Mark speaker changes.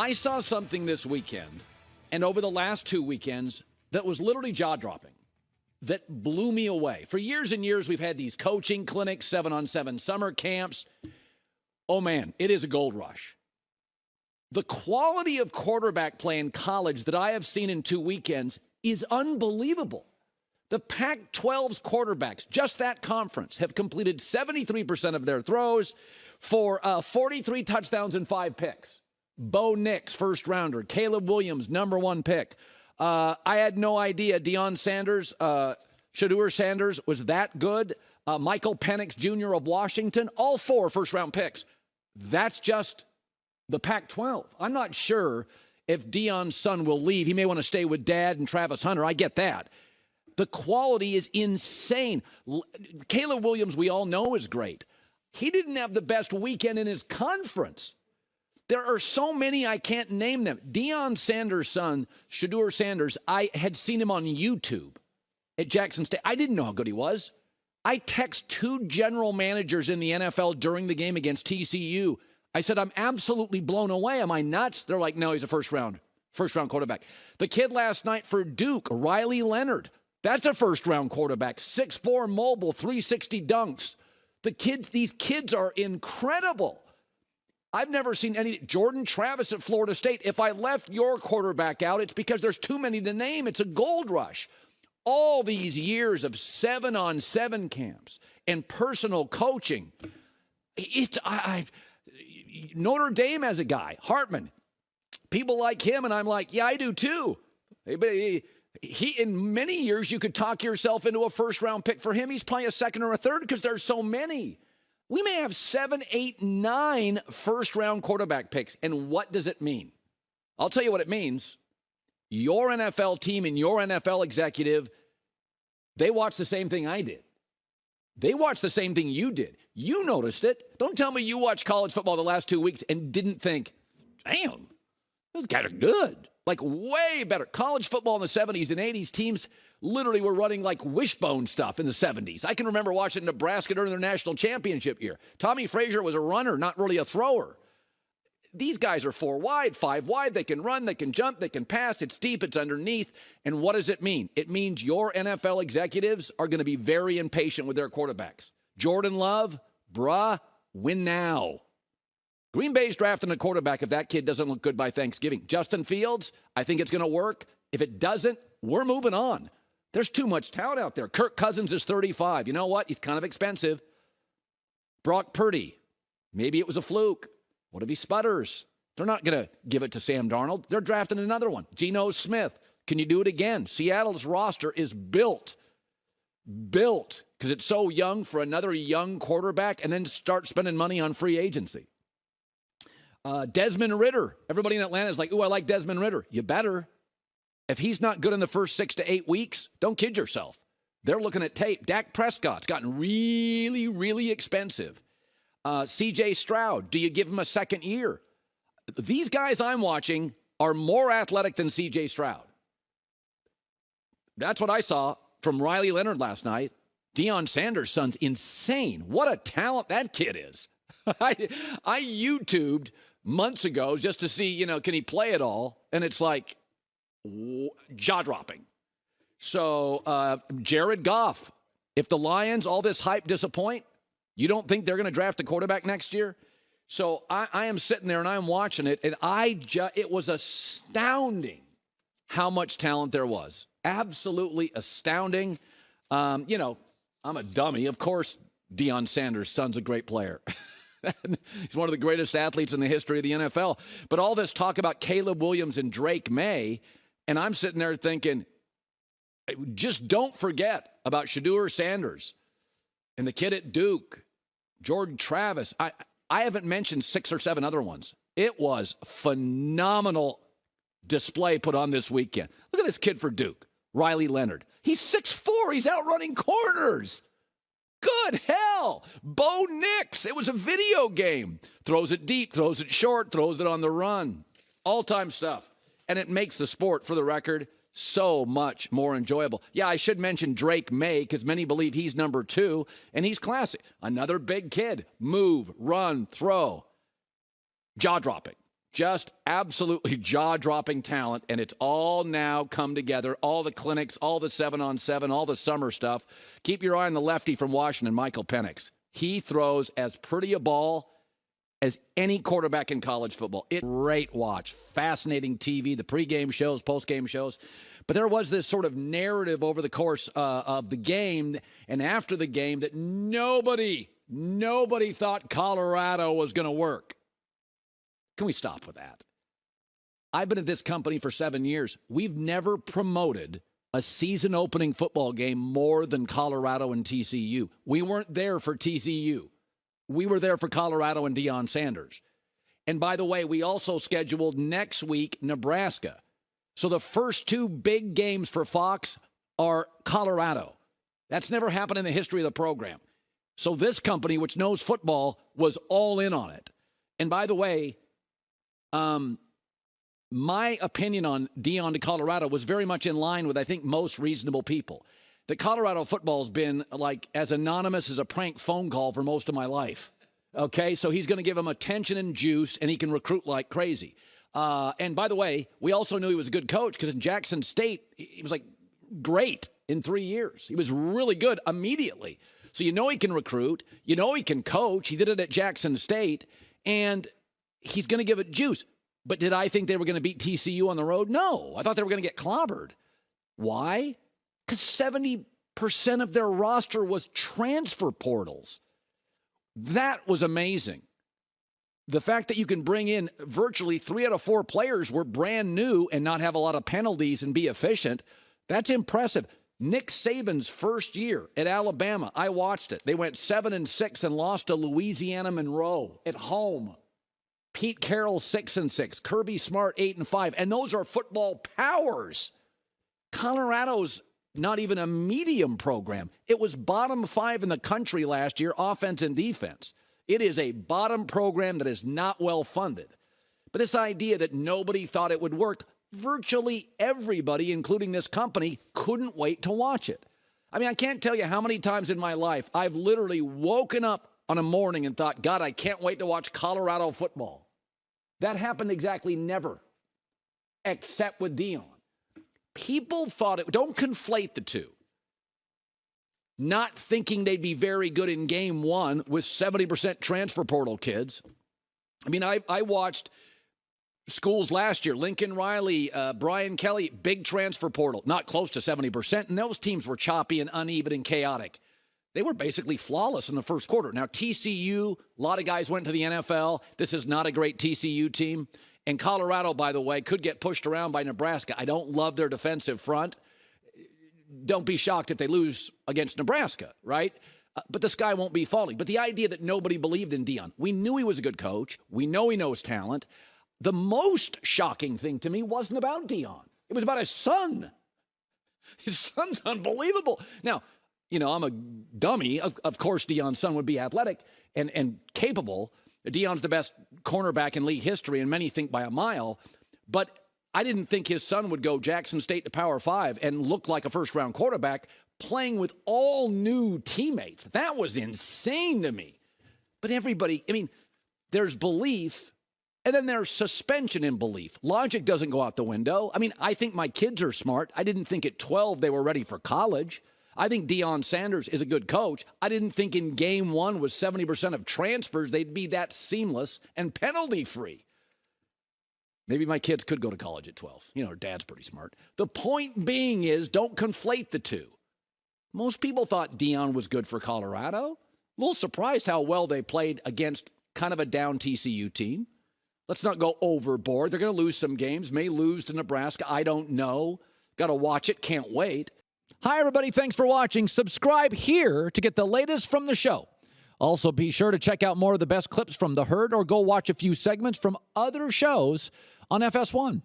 Speaker 1: I saw something this weekend and over the last 2 weekends that was literally jaw-dropping, that blew me away. For years and years, we've had these coaching clinics, 7-on-7 summer camps. Oh, man, it is a gold rush. The quality of quarterback play in college that I have seen in 2 weekends is unbelievable. The Pac-12's quarterbacks, just that conference, have completed 73% of their throws for 43 touchdowns and 5 picks. Bo Nix, first rounder. Caleb Williams, number 1 pick. I had no idea Deion Sanders, Shedeur Sanders was that good. Michael Penix Jr. of Washington, all 4 first-round picks. That's just the Pac-12. I'm not sure if Deion's son will leave. He may want to stay with Dad and Travis Hunter. I get that. The quality is insane. Caleb Williams, we all know, is great. He didn't have the best weekend in his conference. There are so many I can't name them. Deion Sanders' son, Shedeur Sanders, I had seen him on YouTube at Jackson State. I didn't know how good he was. I text 2 general managers in the NFL during the game against TCU. I said, I'm absolutely blown away. Am I nuts? They're like, no, he's a first-round quarterback. The kid last night for Duke, Riley Leonard, that's a first-round quarterback. 6'4", mobile, 360 dunks. These kids are incredible. I've never seen any. Jordan Travis at Florida State. If I left your quarterback out, it's because there's too many to name. It's a gold rush. All these years of 7-on-7 camps and personal coaching. Notre Dame has a guy, Hartman. People like him, and I'm like, yeah, I do too. He in many years, you could talk yourself into a first-round pick for him. He's probably a second or a third because there's so many. We may have 7, 8, 9 first-round quarterback picks. And what does it mean? I'll tell you what it means. Your NFL team and your NFL executive, they watched the same thing I did. They watched the same thing you did. You noticed it. Don't tell me you watched college football the last 2 weeks and didn't think, damn, those guys are good. Like way better. College football in the 70s and 80s, teams literally were running like wishbone stuff in the 70s. I can remember watching Nebraska during their national championship year. Tommy Frazier was a runner, not really a thrower. These guys are 4 wide, 5 wide. They can run, they can jump, they can pass. It's deep, it's underneath. And what does it mean? It means your NFL executives are going to be very impatient with their quarterbacks. Jordan Love, win now. Green Bay's drafting a quarterback if that kid doesn't look good by Thanksgiving. Justin Fields, I think it's going to work. If it doesn't, we're moving on. There's too much talent out there. Kirk Cousins is 35. You know what? He's kind of expensive. Brock Purdy, maybe it was a fluke. What if he sputters? They're not going to give it to Sam Darnold. They're drafting another one. Geno Smith, can you do it again? Seattle's roster is built because it's so young for another young quarterback and then start spending money on free agency. Desmond Ridder. Everybody in Atlanta is like, ooh, I like Desmond Ridder. You better. If he's not good in the first 6 to 8 weeks, don't kid yourself. They're looking at tape. Dak Prescott's gotten really, really expensive. C.J. Stroud, do you give him a second year? These guys I'm watching are more athletic than C.J. Stroud. That's what I saw from Riley Leonard last night. Deion Sanders' son's insane. What a talent that kid is. I YouTubed months ago just to see, can he play at all? And it's like jaw-dropping. So Jared Goff, if the Lions, all this hype disappoint, you don't think they're going to draft a quarterback next year? So I am sitting there and I'm watching it, and it was astounding how much talent there was. Absolutely astounding. I'm a dummy. Of course, Deion Sanders' son's a great player. He's one of the greatest athletes in the history of the NFL. But all this talk about Caleb Williams and Drake Maye, and I'm sitting there thinking, just don't forget about Shedeur Sanders and the kid at Duke, Jordan Travis. I haven't mentioned 6 or 7 other ones. It was phenomenal display put on this weekend. Look at this kid for Duke, Riley Leonard. He's 6'4". He's out running corners. Good hell. Bo Nix. It was a video game. Throws it deep, throws it short, throws it on the run. All-time stuff. And it makes the sport, for the record, so much more enjoyable. Yeah, I should mention Drake Maye because many believe he's number 2, and he's classic. Another big kid. Move, run, throw. Jaw-dropping. Just absolutely jaw-dropping talent, and it's all now come together. All the clinics, all the 7-on-7, all the summer stuff. Keep your eye on the lefty from Washington, Michael Penix. He throws as pretty a ball as any quarterback in college football. Great watch. Fascinating TV, the pregame shows, postgame shows. But there was this sort of narrative over the course of the game and after the game that nobody thought Colorado was going to work. Can we stop with that? I've been at this company for 7 years. We've never promoted a season-opening football game more than Colorado and TCU. We weren't there for TCU. We were there for Colorado and Deion Sanders. And by the way, we also scheduled next week Nebraska. So the first two big games for Fox are Colorado. That's never happened in the history of the program. So this company, which knows football, was all in on it. And by the way, my opinion on Deion to Colorado was very much in line with, I think, most reasonable people. That Colorado football has been like as anonymous as a prank phone call for most of my life. Okay, so he's going to give him attention and juice, and he can recruit like crazy. And by the way, we also knew he was a good coach because in Jackson State, he was like great in 3 years. He was really good immediately. So you know he can recruit. You know he can coach. He did it at Jackson State, and he's going to give it juice. But did I think they were going to beat TCU on the road? No. I thought they were going to get clobbered. Why? Because 70% of their roster was transfer portals. That was amazing. The fact that you can bring in virtually 3 out of 4 players were brand new and not have a lot of penalties and be efficient, that's impressive. Nick Saban's first year at Alabama, I watched it. They went 7-6 and lost to Louisiana Monroe at home. Pete Carroll 6-6, Kirby Smart 8-5, and those are football powers. Colorado's not even a medium program. It was bottom 5 in the country last year, offense and defense. It is a bottom program that is not well funded. But this idea that nobody thought it would work, virtually everybody, including this company, couldn't wait to watch it. I mean, I can't tell you how many times in my life I've literally woken up on a morning and thought, God, I can't wait to watch Colorado football. That happened exactly never, except with Deion. People thought it, don't conflate the two. Not thinking they'd be very good in game one with 70% transfer portal kids. I mean, I watched schools last year, Lincoln Riley, Brian Kelly, big transfer portal, not close to 70%, and those teams were choppy and uneven and chaotic. They were basically flawless in the first quarter. Now, TCU, a lot of guys went to the NFL. This is not a great TCU team. And Colorado, by the way, could get pushed around by Nebraska. I don't love their defensive front. Don't be shocked if they lose against Nebraska, right? But the sky won't be falling. But the idea that nobody believed in Deion, we knew he was a good coach. We know he knows talent. The most shocking thing to me wasn't about Deion. It was about his son. His son's unbelievable. Now, you know, I'm a dummy. Of course, Deion's son would be athletic and capable. Deion's the best cornerback in league history, and many think by a mile. But I didn't think his son would go Jackson State to Power 5 and look like a first-round quarterback playing with all new teammates. That was insane to me. But everybody, I mean, there's belief, and then there's suspension in belief. Logic doesn't go out the window. I mean, I think my kids are smart. I didn't think at 12 they were ready for college. I think Deion Sanders is a good coach. I didn't think in game one with 70% of transfers they'd be that seamless and penalty-free. Maybe my kids could go to college at 12. You know, dad's pretty smart. The point being is don't conflate the two. Most people thought Deion was good for Colorado. A little surprised how well they played against kind of a down TCU team. Let's not go overboard. They're going to lose some games, may lose to Nebraska. I don't know. Got to watch it. Can't wait. Hi, everybody. Thanks for watching. Subscribe here to get the latest from the show. Also, be sure to check out more of the best clips from The Herd or go watch a few segments from other shows on FS1.